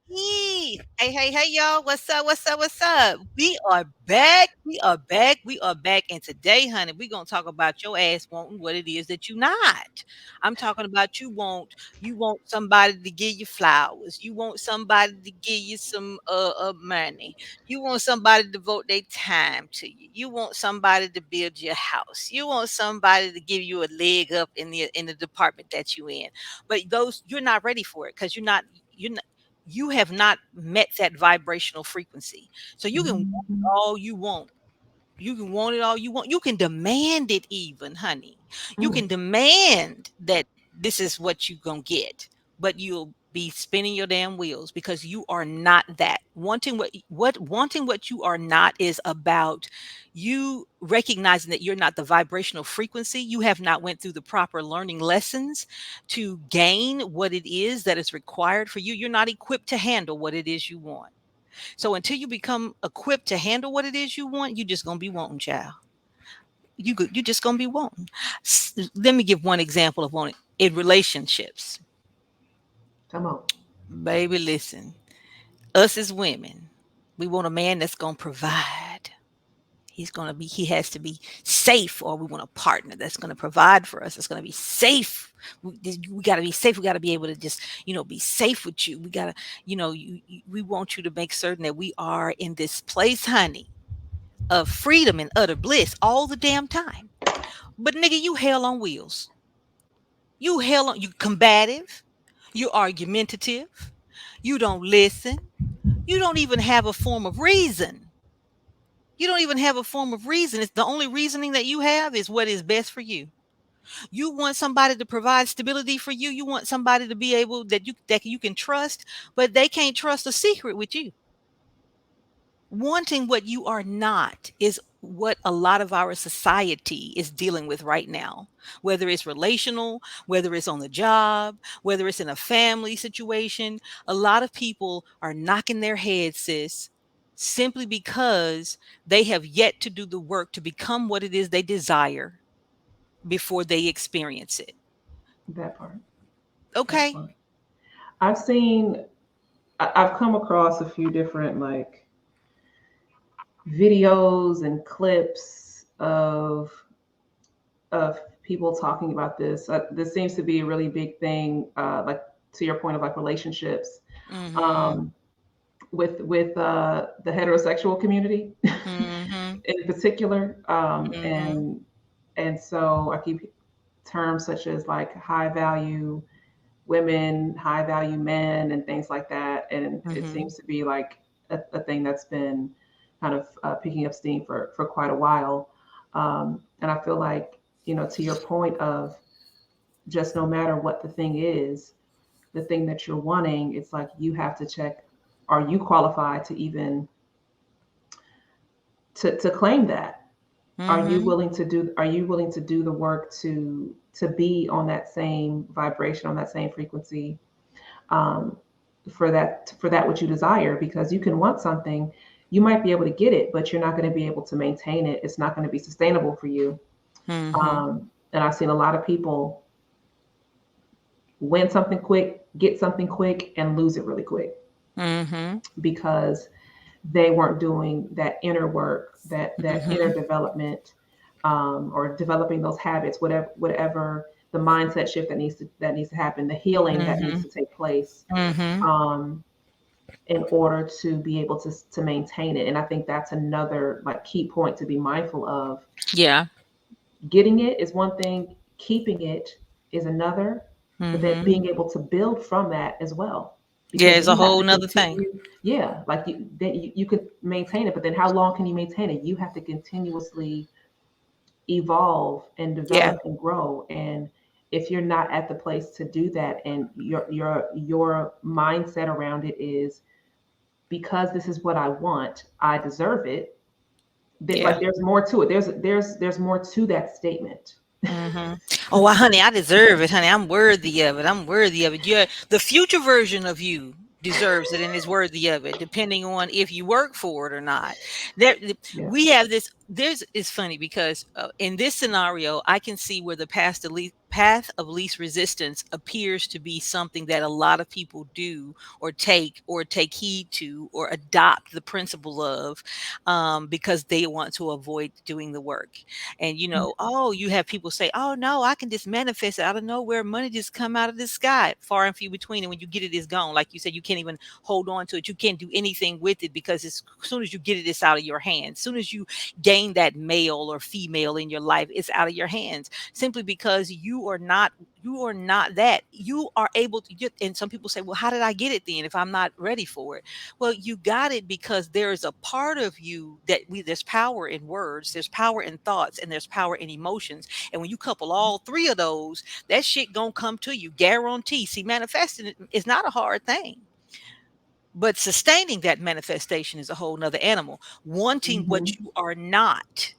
Hey, y'all. What's up? We are back. We are back. And today, honey, we're gonna talk about your ass wanting what it is that you not. I'm talking about you want somebody to give you flowers. You want somebody to give you some money. You want somebody to devote their time to you. You want somebody to build your house. You want somebody to give you a leg up in the department that you in. But those you're not ready for it because you have not met that vibrational frequency. So you can want it Mhm. all you want. You can want it all you want. You can demand it even, honey. You Mm. can demand that this is what you're going to get, but you'll be spinning your damn wheels because you are not that. Wanting what you are not is about you recognizing that you're not the vibrational frequency. You have not went through the proper learning lessons to gain what it is that is required for you. You're not equipped to handle what it is you want. So until you become equipped to handle what it is you want, you just gonna be wanting, child. You just gonna be wanting. Let me give one example of wanting in relationships. Come on. Baby, listen. Us as women, we want a man that's gonna provide. He has to be safe, or we want a partner that's gonna provide for us. It's gonna be safe. We gotta be safe. We gotta be able to just, be safe with you. We gotta, we want you to make certain that we are in this place, honey, of freedom and utter bliss all the damn time. But nigga, you hell on wheels. You combative, you argumentative, you don't listen, you don't even have a form of reason. You don't even have a form of reason. It's the only reasoning that you have is what is best for you. You want somebody to provide stability for you. You want somebody to be able that you can trust, but they can't trust a secret with you. Wanting what you are not is what a lot of our society is dealing with right now, whether it's relational, whether it's on the job, whether it's in a family situation. A lot of people are knocking their heads, sis, simply because they have yet to do the work to become what it is they desire before they experience it. That part. That Okay. part. I've seen. I've come across a few different videos and clips of people talking about this. This seems to be a really big thing. Like to your point of like relationships, Mm-hmm. um, with the heterosexual community Mm-hmm. in particular, Mm-hmm. and so I keep terms such as like high value women, high value men, and things like that. And it Mm-hmm. seems to be like a thing that's been kind of picking up steam for quite a while. And I feel like, to your point of just no matter what the thing is, the thing that you're wanting, it's like you have to check, are you qualified to even to claim that? Mm-hmm. Are you willing to do the work to be on that same vibration, on that same frequency, um, for that what you desire? Because you can want something, you might be able to get it, but you're not going to be able to maintain it. It's not going to be sustainable for you. Mm-hmm. And I've seen a lot of people win something quick, get something quick, and lose it really quick Mm-hmm. because they weren't doing that inner work, that inner Mm-hmm. development, or developing those habits, whatever the mindset shift that needs to happen, the healing that needs Mm-hmm. to take place, Mm-hmm. um, in order to be able to maintain it. And I think that's another like key point to be mindful of. Yeah. Getting it is one thing, keeping it is another, but then Mhm. being able to build from that as well, Yeah, because it's a you have whole to nother thing. continue. Yeah, like you could maintain it, but then how long can you maintain it? You have to continuously evolve and Yeah. develop and grow. And if you're not at the place to do that, and your mindset around it is, because this is what I want, I deserve it. Yeah. Like there's more to it. There's more to that statement. Mhm. Oh, well, honey, I deserve it, honey. I'm worthy of it. I'm worthy of it. Yeah, the future version of you deserves it and is worthy of it, depending on if you work for it or not. There, Yeah. we have this. there's it's funny because in this scenario I can see where the path of least resistance appears to be something that a lot of people do or take heed to or adopt the principle of, because they want to avoid doing the work. And oh, you have people say, oh no, I can just manifest it out of nowhere, money just come out of the sky, far and few between, and when you get it, it's gone. Like you said, you can't even hold on to it, you can't do anything with it, because as soon as you get it, it's out of your hands. As soon as you gain that male or female in your life, it's out of your hands, simply because you are not that. You are able to get, and some people say, well, how did I get it then if I'm not ready for it? Well, you got it because there is a part of you there's power in words, there's power in thoughts, and there's power in emotions. And when you couple all three of those, that shit gonna come to you, guarantee. See, manifesting it is not a hard thing, but sustaining that manifestation is a whole nother animal. Wanting what Hmm. you are not,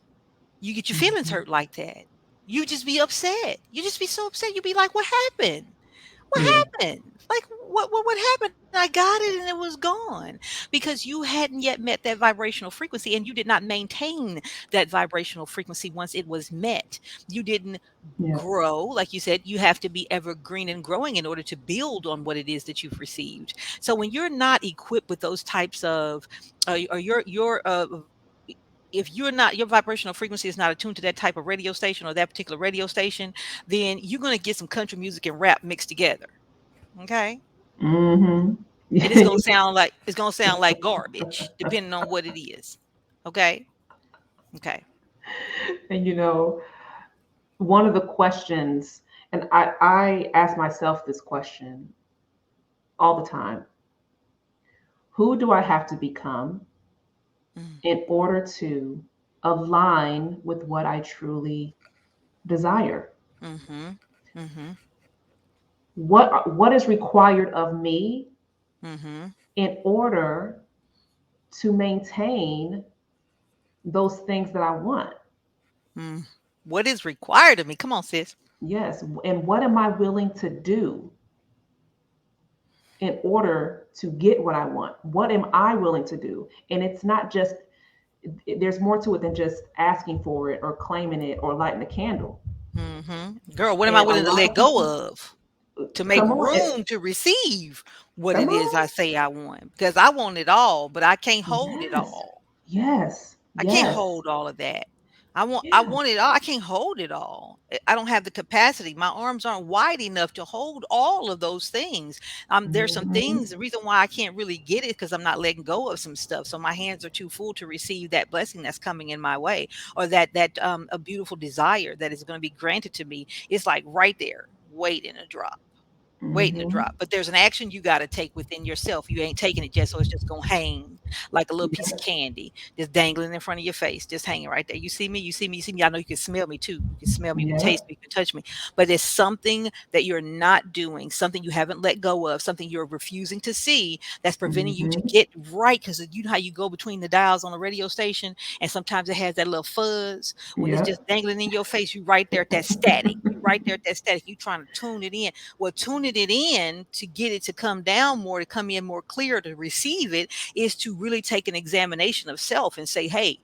you get your feelings Hmm. hurt like that. You just be upset. You just be so upset. You be like, what happened? What Yeah. happened? Like, what happened? I got it and it was gone, because you hadn't yet met that vibrational frequency, and you did not maintain that vibrational frequency once it was met. You didn't Yeah. grow. Like you said, you have to be evergreen and growing in order to build on what it is that you've received. So when you're not equipped with those types of, or if you're not, your vibrational frequency is not attuned to that type of radio station or that particular radio station, then you're going to get some country music and rap mixed together. Okay. Hmm. And it's gonna sound like garbage, depending on what it is. Okay. Okay. And one of the questions, and I ask myself this question all the time: who do I have to become Mm, in order to align with what I truly desire? mhm. Mhm. What is required of me Mhm. in order to maintain those things that I want? Mm. What is required of me? Come on, sis. Yes, and what am I willing to do in order to get what I want? What am I willing to do? And it's not just, there's more to it than just asking for it or claiming it or lighting the candle. Girl, what am I And a willing to lot let of people, go of to make come on, room to receive what come it is I on. say I want? Because I want it all, but I can't hold it Yes, all. yes, I can't yes. hold all of that. I Yeah. want it all. I can't hold it all. I don't have the capacity. My arms aren't wide enough to hold all of those things. There's some Hmm. things. The reason why I can't really get it because I'm not letting go of some stuff. So my hands are too full to receive that blessing that's coming in my way, or that a beautiful desire that is going to be granted to me. It's like right there, waiting to drop, waiting to Hmm. drop. But there's an action you got to take within yourself. You ain't taking it just so it's just gonna hang like a little piece of Yes. candy, just dangling in front of your face, just hanging right there. You see me, you see me, you see me. I know you can smell me too. You can smell me, you can Yeah. taste me, you can touch me. But it's something that you're not doing, something you haven't let go of, something you're refusing to see that's preventing you to Hmm. get right. Because you know how you go between the dials on a radio station, and sometimes it has that little fuzz when it's Yeah. just dangling in your face. You right there at that static. You right there at that static. You trying to tune it in. Well, tuning it in to get it to come down more, to come in more clear, to receive it, is to really take an examination of self and say, hey,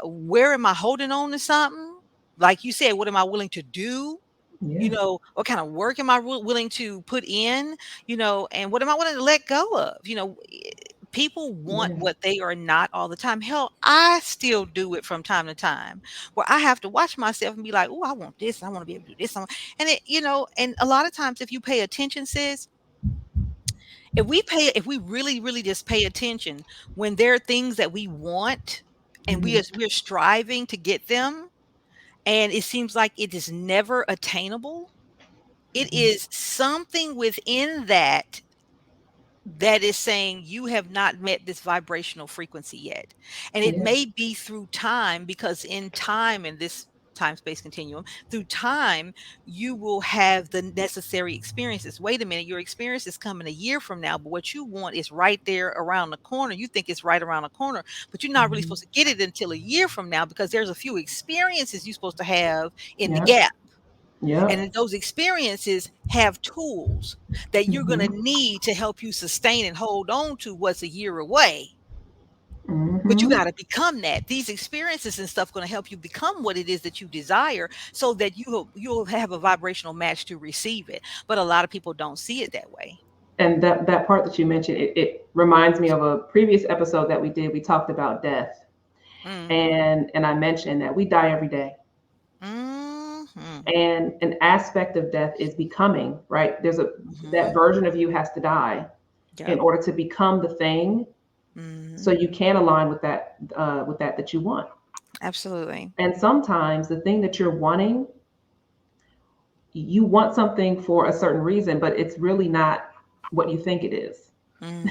where am I holding on to something? Like you said, what am I willing to do? Yeah. What kind of work am I willing to put in? And what am I willing to let go of? People want Yeah. what they are not all the time. Hell, I still do it from time to time, where I have to watch myself and be like, oh, I want this, I want to be able to do this. And and a lot of times if you pay attention, sis, if we really, really just pay attention when there are things that we want, and Hmm. we're striving to get them, and it seems like it is never attainable, it is something within that is saying you have not met this vibrational frequency yet. And it Yeah. may be through time, because in time, in this time space continuum, through time, you will have the necessary experiences. Wait a minute, your experience is coming a year from now, but what you want is right there around the corner. You think it's right around the corner, but you're not really Hmm. supposed to get it until a year from now, because there's a few experiences you're supposed to have in the Yeah. gap. And Yep. then those experiences have tools that you're going to Hmm. need to help you sustain and hold on to what's a year away. But you Mm-hmm. got to become that. These experiences and stuff going to help you become what it is that you desire, so that you'll have a vibrational match to receive it. But a lot of people don't see it that way. And that part that you mentioned, it reminds me of a previous episode that we did. We talked about death, Mhm. and I mentioned that we die every day. Mhm. And an aspect of death is becoming, right? There's a that Mhm. version of you has to die in Yep. order to become the thing, so Mhm. you can align with that you want. Absolutely. And sometimes the thing that you're wanting, you want something for a certain reason, but it's really not what you think it is. Mm.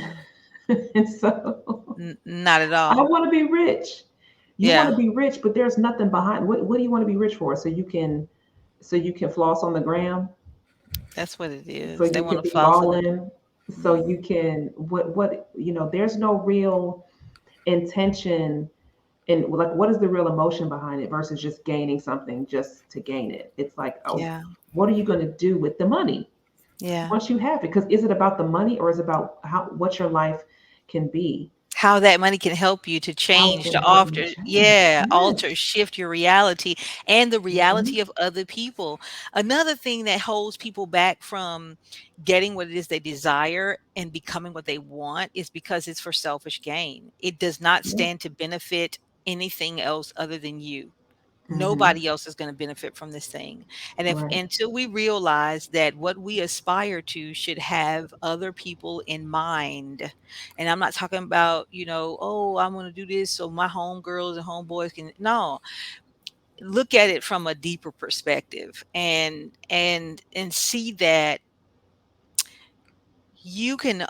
And so Not at I all. want to be rich. You want Yeah. to be rich, but there's nothing behind. What do you want to be rich for? So you can floss on the gram, That's what it so is. They you can want to be floss on the balling, gram. so Mhm. you can there's no real intention in, like, what is the real emotion behind it versus just gaining something just to gain it. It's like, oh, Yeah. what are you going to do with the money Yeah. once you have it? Because is it about the money, or is it about how what your life can be, How that money can help you to how it change, can to help you alter, change? yeah, alter, Yes. shift your reality and the Hmm. reality of other people. Another thing that holds people back from getting what it is they desire and becoming what they want is because it's for selfish gain. It does not Yeah. stand to benefit anything else other than you. Hmm. Nobody else is going to benefit from this thing. And if Right. until we realize that what we aspire to should have other people in mind, and I'm not talking about, oh, I'm going to do this so my homegirls and homeboys can, no, look at it from a deeper perspective, and see that you can,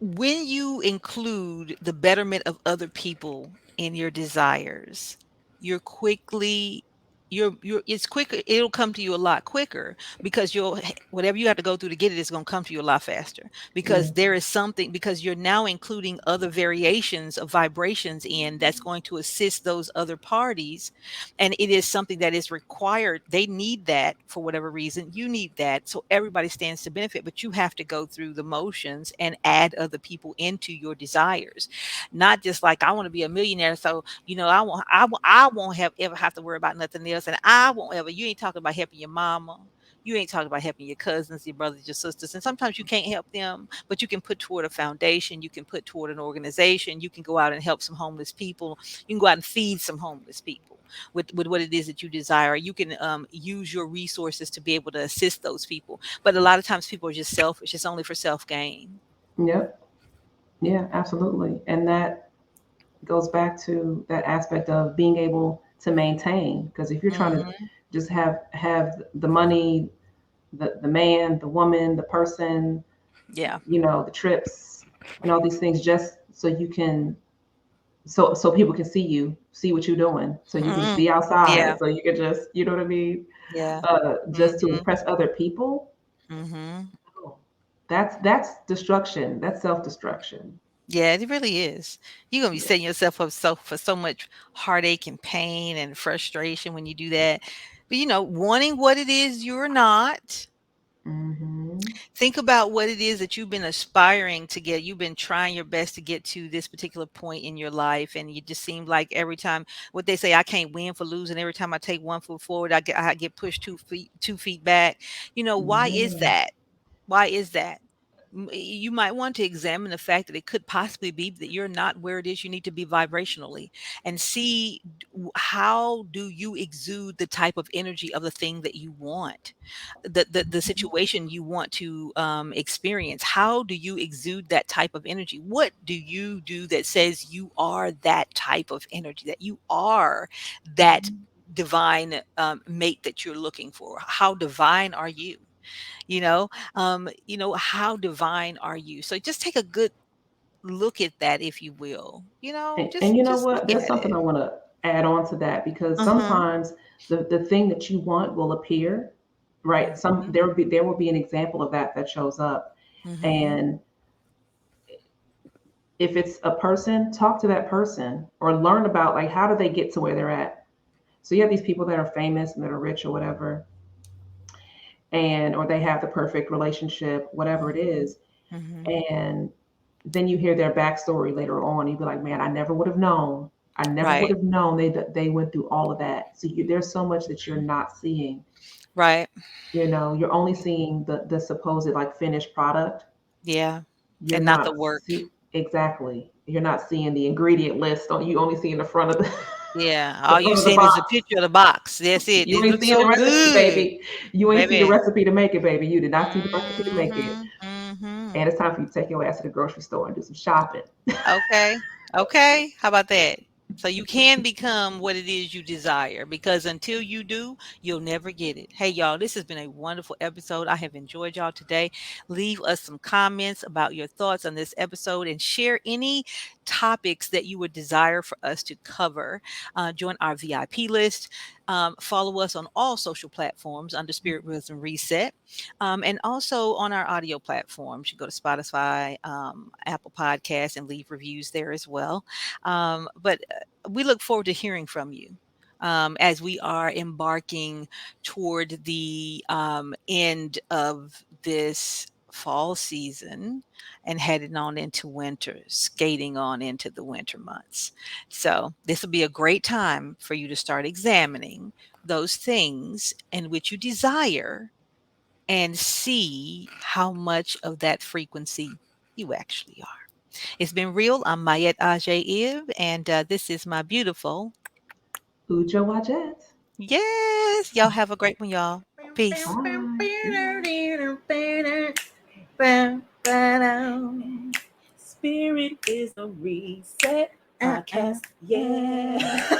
when you include the betterment of other people in your desires, you're quickly you're it's quicker, it'll come to you a lot quicker, because whatever you have to go through to get it is going to come to you a lot faster, because Yes. there is something, because you're now including other variations of vibrations in that's going to assist those other parties, and it is something that is required. They need that for whatever reason. You need that. So everybody stands to benefit, but you have to go through the motions and add other people into your desires. Not just like, I want to be a millionaire. So, I won't have ever have to worry about nothing else. And I won't ever, you ain't talking about helping your mama. You ain't talking about helping your cousins, your brothers, your sisters. And sometimes you can't help them, but you can put toward a foundation. You can put toward an organization. You can go out and help some homeless people. You can go out and feed some homeless people with what it is that you desire. You can use your resources to be able to assist those people. But a lot of times people are just selfish. It's only for self gain. Yep. Yeah, absolutely. And that goes back to that aspect of being able to maintain. Because if you're trying to Hmm. just have the money, the man, the woman, the person, Yeah. the trips and all these things, just so you can, so people can see you, see what you're doing, so you can Mm-mm. be outside, Yeah. so you can just, you know what I mean, Yeah. just to Hmm. impress other people. Hmm. Oh, that's destruction. That's self-destruction. Yeah, it really is. You're gonna be setting yourself up for so much heartache and pain and frustration when you do that. But wanting what it is you're not. Hmm. Think about what it is that you've been aspiring to get. You've been trying your best to get to this particular point in your life, and you just seem like every time, what they say, I can't win for losing. Every time I take one foot forward, I get pushed 2 feet back. Why is Yeah. that? Why is that? You might want to examine the fact that it could possibly be that you're not where it is you need to be vibrationally, and see, how do you exude the type of energy of the thing that you want, the situation you want to experience. How do you exude that type of energy? What do you do that says you are that type of energy, that you are that divine mate that you're looking for? How divine are you? How divine are you? So just take a good look at that, if you will. And Just you know just what? look There's at something it. I want to add on to that, because Uh-huh. sometimes the thing that you want will appear, right? Mhm. There will be an example of that shows up. Mhm. And if it's a person, talk to that person or learn about, like, how do they get to where they're at. So you have these people that are famous and that are rich or whatever, and or they have the perfect relationship, whatever it Mhm. is, Mhm. and then you hear their backstory later on. You'd be like, man, I never would have known. I never would Right. have known they went through all of that. So there's so much that you're not seeing. Right. You're only seeing the supposed like finished product. Yeah. You're And not the not work. see exactly. You're not seeing the ingredient list. You only seeing the front of the Yeah. the All you front of the seeing is a box. picture of the box. That's it. You It ain't looks seeing the so recipe, good, baby. You ain't see the baby. recipe to make it, baby. You did not see the recipe to make it. Mhm. Mhm. And it's time for you to take your ass to the grocery store and do some shopping. Okay. Okay. How about that? So you can become what it is you desire because until you do, you'll never get it. Hey, y'all, this has been a wonderful episode. I have enjoyed y'all today. Leave us some comments about your thoughts on this episode and share any topics that you would desire for us to cover. Join our VIP list. Follow us on all social platforms under Spirit Wisdom Reset. And also on our audio platforms, you go to Spotify, Apple Podcasts, and leave reviews there as well. But we look forward to hearing from you. As we are embarking toward the end of this fall season and heading on into winter, skating on into the winter months. So, this will be a great time for you to start examining those things in which you desire and see how much of that frequency you actually are. It's been real. I'm Mayette Ajay and this is my beautiful. Ujo Wajet. Yes, y'all have a great one, y'all. Peace. Bye. Spirit is a reset podcast. Yeah.